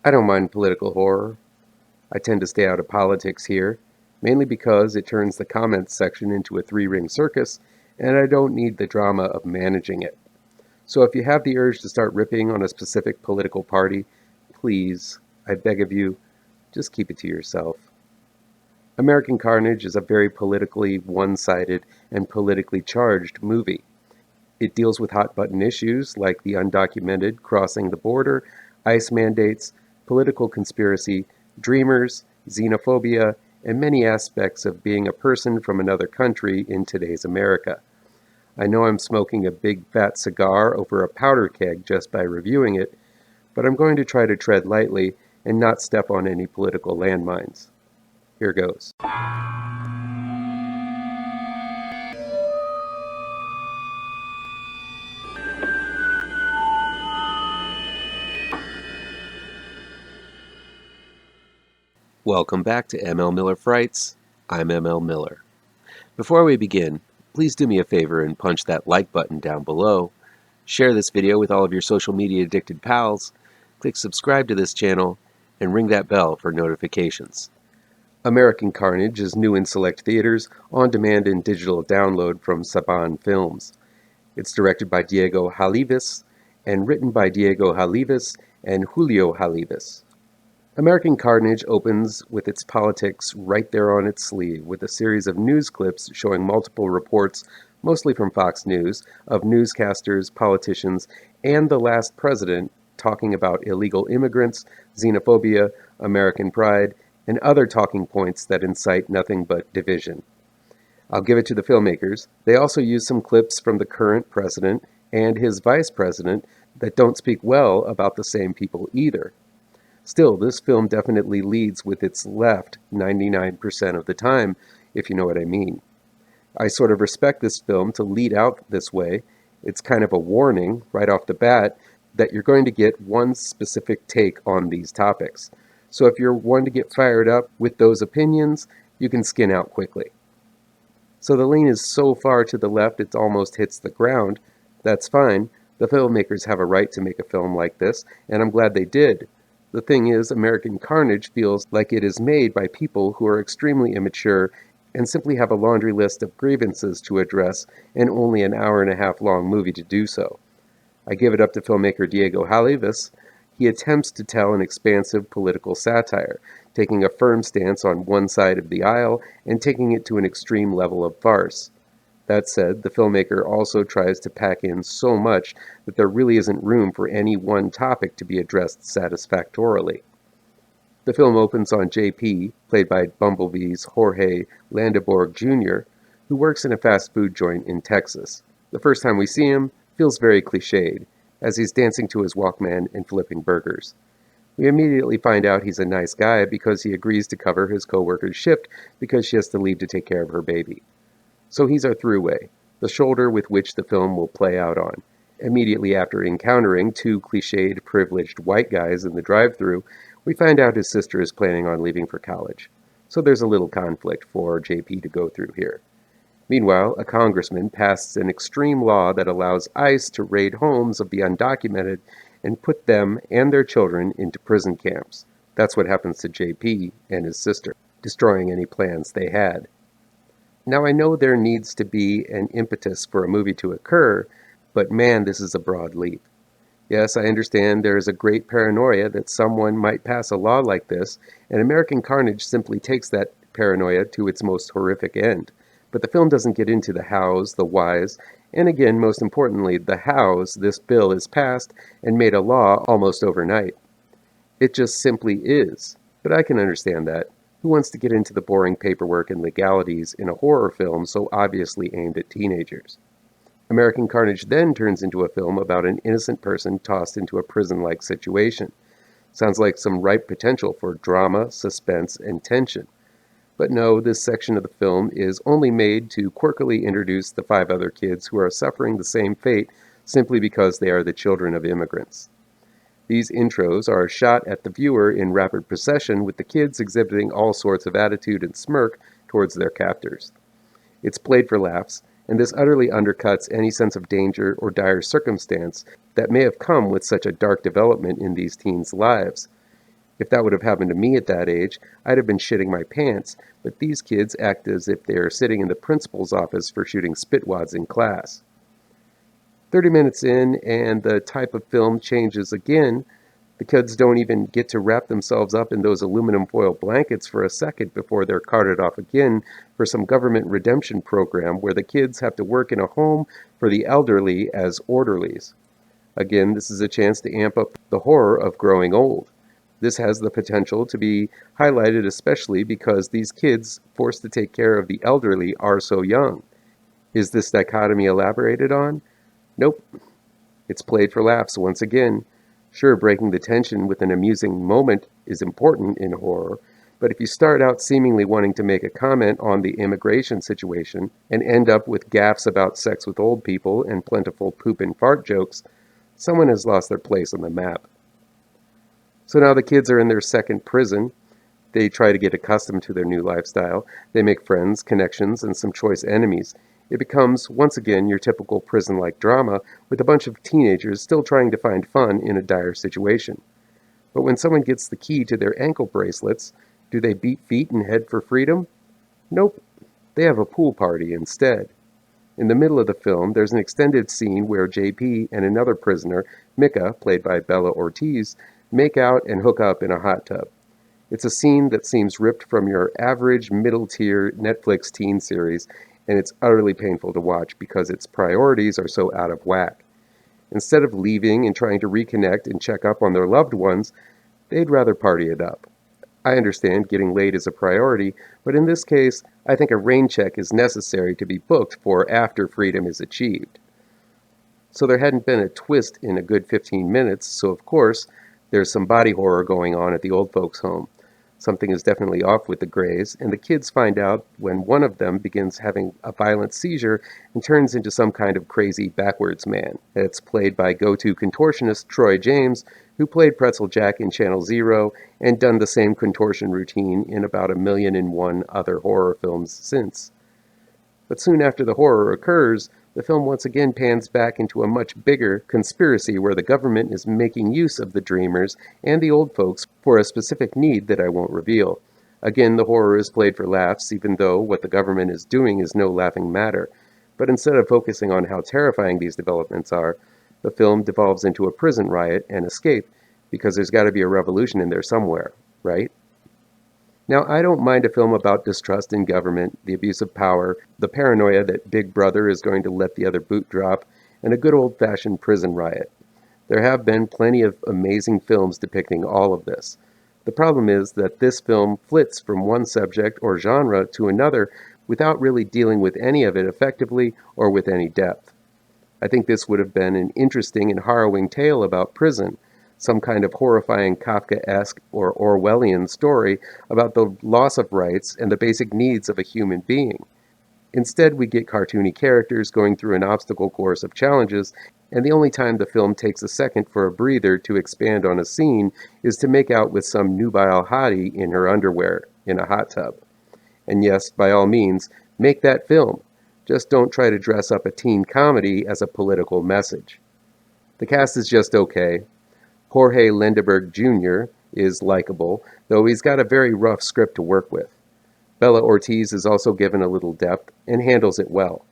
I don't mind political horror. I tend to stay out of politics here, mainly because it turns the comments section into a three-ring circus, and I don't need the drama of managing it. So if you have the urge to start ripping on a specific political party, please, I beg of you, just keep it to yourself. American Carnage is a very politically one-sided and politically charged movie. It deals with hot-button issues like the undocumented crossing the border, ICE mandates, political conspiracy, dreamers, xenophobia, and many aspects of being a person from another country in today's America. I know I'm smoking a big fat cigar over a powder keg just by reviewing it, but I'm going to try to tread lightly and not step on any political landmines. Here goes. Welcome back to ML Miller Frights. I'm ML Miller. Before we begin, please do me a favor and punch that like button down below. Share this video with all of your social media addicted pals. Click subscribe to this channel and ring that bell for notifications. American Carnage is new in select theaters, on demand and digital download from Saban Films. It's directed by Diego Hallivis and written by Diego Hallivis and Julio Hallivis. American Carnage opens with its politics right there on its sleeve, with a series of news clips showing multiple reports, mostly from Fox News, of newscasters, politicians, and the last president talking about illegal immigrants, xenophobia, American pride, and other talking points that incite nothing but division. I'll give it to the filmmakers. They also use some clips from the current president and his vice president that don't speak well about the same people either. Still, this film definitely leads with its left 99% of the time, if you know what I mean. I sort of respect this film to lead out this way. It's kind of a warning, right off the bat, that you're going to get one specific take on these topics. So if you're one to get fired up with those opinions, you can skin out quickly. So the lean is so far to the left it almost hits the ground. That's fine. The filmmakers have a right to make a film like this, and I'm glad they did. The thing is, American Carnage feels like it is made by people who are extremely immature and simply have a laundry list of grievances to address and only an hour-and-a-half long movie to do so. I give it up to filmmaker Diego Hallivis. He attempts to tell an expansive political satire, taking a firm stance on one side of the aisle and taking it to an extreme level of farce. That said, the filmmaker also tries to pack in so much that there really isn't room for any one topic to be addressed satisfactorily. The film opens on JP, played by Bumblebee's Jorge Landeborg Jr., who works in a fast food joint in Texas. The first time we see him feels very cliched, as he's dancing to his Walkman and flipping burgers. We immediately find out he's a nice guy because he agrees to cover his coworker's shift because she has to leave to take care of her baby. So he's our throughway, the shoulder with which the film will play out on. Immediately after encountering two cliched, privileged white guys in the drive-thru, we find out his sister is planning on leaving for college. So there's a little conflict for JP to go through here. Meanwhile, a congressman passed an extreme law that allows ICE to raid homes of the undocumented and put them and their children into prison camps. That's what happens to JP and his sister, destroying any plans they had. Now, I know there needs to be an impetus for a movie to occur, but man, this is a broad leap. Yes, I understand there is a great paranoia that someone might pass a law like this, and American Carnage simply takes that paranoia to its most horrific end. But the film doesn't get into the hows, the whys, and again, most importantly, the hows this bill is passed and made a law almost overnight. It just simply is. But I can understand that. Who wants to get into the boring paperwork and legalities in a horror film so obviously aimed at teenagers? American Carnage then turns into a film about an innocent person tossed into a prison-like situation. Sounds like some ripe potential for drama, suspense, and tension. But no, this section of the film is only made to quirkily introduce the 5 other kids who are suffering the same fate simply because they are the children of immigrants. These intros are shot at the viewer in rapid procession, with the kids exhibiting all sorts of attitude and smirk towards their captors. It's played for laughs, and this utterly undercuts any sense of danger or dire circumstance that may have come with such a dark development in these teens' lives. If that would have happened to me at that age, I'd have been shitting my pants, but these kids act as if they are sitting in the principal's office for shooting spitwads in class. 30 minutes in, and the type of film changes again. The kids don't even get to wrap themselves up in those aluminum foil blankets for a second before they're carted off again for some government redemption program where the kids have to work in a home for the elderly as orderlies. Again, this is a chance to amp up the horror of growing old. This has the potential to be highlighted especially because these kids forced to take care of the elderly are so young. Is this dichotomy elaborated on? Nope. It's played for laughs once again. Sure, breaking the tension with an amusing moment is important in horror, but if you start out seemingly wanting to make a comment on the immigration situation and end up with gaffes about sex with old people and plentiful poop and fart jokes, someone has lost their place on the map. So now the kids are in their second prison. They try to get accustomed to their new lifestyle. They make friends, connections, and some choice enemies. It becomes, once again, your typical prison-like drama with a bunch of teenagers still trying to find fun in a dire situation. But when someone gets the key to their ankle bracelets, do they beat feet and head for freedom? Nope. They have a pool party instead. In the middle of the film, there's an extended scene where JP and another prisoner, Mika, played by Bella Ortiz, make out and hook up in a hot tub. It's a scene that seems ripped from your average middle-tier Netflix teen series, and it's utterly painful to watch because its priorities are so out of whack. Instead of leaving and trying to reconnect and check up on their loved ones, they'd rather party it up. I understand getting laid is a priority, but in this case, I think a rain check is necessary to be booked for after freedom is achieved. So there hadn't been a twist in a good 15 minutes, so of course, there's some body horror going on at the old folks' home. Something is definitely off with the Greys, and the kids find out when one of them begins having a violent seizure and turns into some kind of crazy backwards man. It's played by go-to contortionist Troy James, who played Pretzel Jack in Channel Zero and done the same contortion routine in about 1,000,001 other horror films since. But soon after the horror occurs, the film once again pans back into a much bigger conspiracy where the government is making use of the dreamers and the old folks for a specific need that I won't reveal. Again, the horror is played for laughs, even though what the government is doing is no laughing matter. But instead of focusing on how terrifying these developments are, the film devolves into a prison riot and escape, because there's got to be a revolution in there somewhere, right? Now, I don't mind a film about distrust in government, the abuse of power, the paranoia that Big Brother is going to let the other boot drop, and a good old-fashioned prison riot. There have been plenty of amazing films depicting all of this. The problem is that this film flits from one subject or genre to another without really dealing with any of it effectively or with any depth. I think this would have been an interesting and harrowing tale about prison, some kind of horrifying Kafkaesque or Orwellian story about the loss of rights and the basic needs of a human being. Instead, we get cartoony characters going through an obstacle course of challenges, and the only time the film takes a second for a breather to expand on a scene is to make out with some nubile hottie in her underwear in a hot tub. And yes, by all means, make that film. Just don't try to dress up a teen comedy as a political message. The cast is just okay. Jorge Lindeberg Jr. is likable, though he's got a very rough script to work with. Bella Ortiz is also given a little depth and handles it well.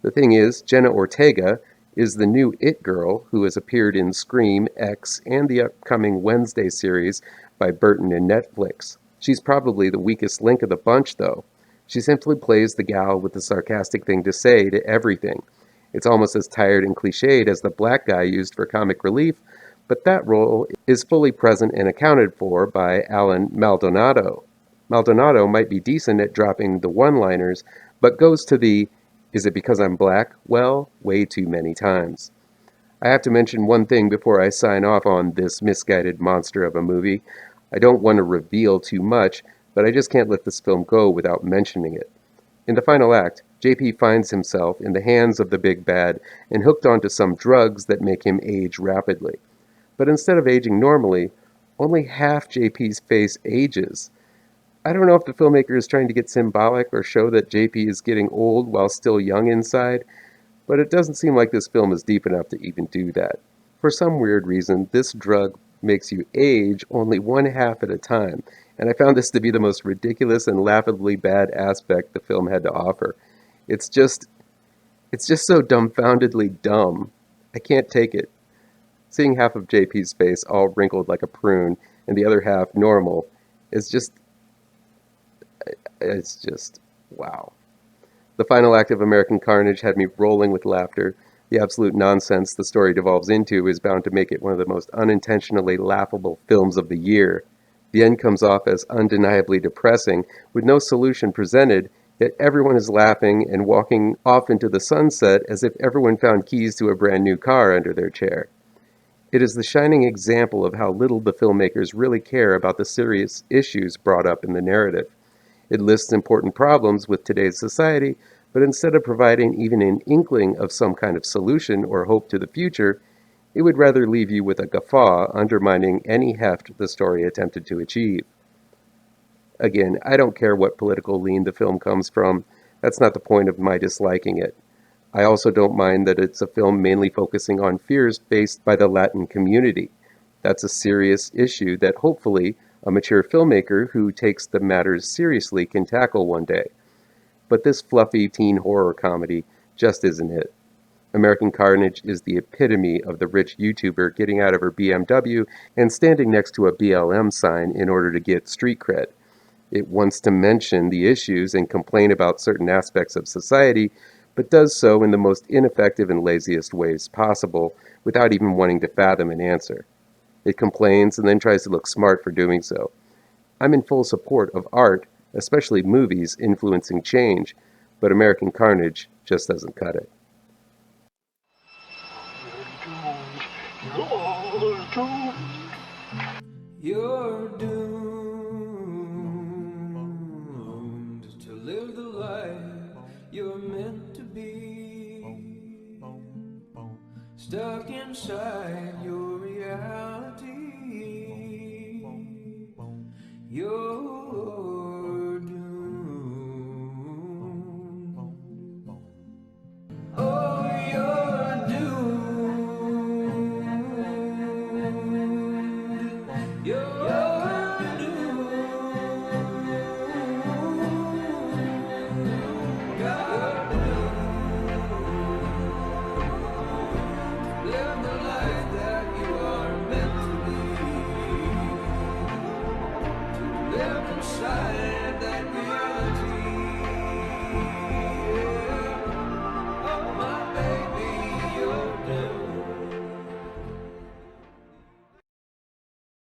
The thing is, Jenna Ortega is the new It Girl who has appeared in Scream, X, and the upcoming Wednesday series by Burton and Netflix. She's probably the weakest link of the bunch, though. She simply plays the gal with the sarcastic thing to say to everything. It's almost as tired and cliched as the black guy used for comic relief, but that role is fully present and accounted for by Alan Maldonado. Maldonado might be decent at dropping the one-liners, but goes to the, "Is it because I'm black?" well, way too many times. I have to mention one thing before I sign off on this misguided monster of a movie. I don't want to reveal too much, but I just can't let this film go without mentioning it. In the final act, JP finds himself in the hands of the big bad and hooked onto some drugs that make him age rapidly. But instead of aging normally, only half JP's face ages. I don't know if the filmmaker is trying to get symbolic or show that JP is getting old while still young inside, but it doesn't seem like this film is deep enough to even do that. For some weird reason, this drug makes you age only one half at a time. And I found this to be the most ridiculous and laughably bad aspect the film had to offer. It's just it's just so dumbfoundedly dumb. I can't take it. Seeing half of JP's face all wrinkled like a prune and the other half normal is just it's just wow. The final act of American Carnage had me rolling with laughter. The absolute nonsense the story devolves into is bound to make it one of the most unintentionally laughable films of the year. The end comes off as undeniably depressing, with no solution presented, yet everyone is laughing and walking off into the sunset as if everyone found keys to a brand new car under their chair. It is the shining example of how little the filmmakers really care about the serious issues brought up in the narrative. It lists important problems with today's society, but instead of providing even an inkling of some kind of solution or hope to the future, it would rather leave you with a guffaw undermining any heft the story attempted to achieve. Again, I don't care what political lean the film comes from. That's not the point of my disliking it. I also don't mind that it's a film mainly focusing on fears faced by the Latin community. That's a serious issue that hopefully a mature filmmaker who takes the matters seriously can tackle one day. But this fluffy teen horror comedy just isn't it. American Carnage is the epitome of the rich YouTuber getting out of her BMW and standing next to a BLM sign in order to get street cred. It wants to mention the issues and complain about certain aspects of society, but does so in the most ineffective and laziest ways possible without even wanting to fathom an answer. It complains and then tries to look smart for doing so. I'm in full support of art, especially movies, influencing change, but American Carnage just doesn't cut it. You're doomed to live the life you're meant to be, stuck inside your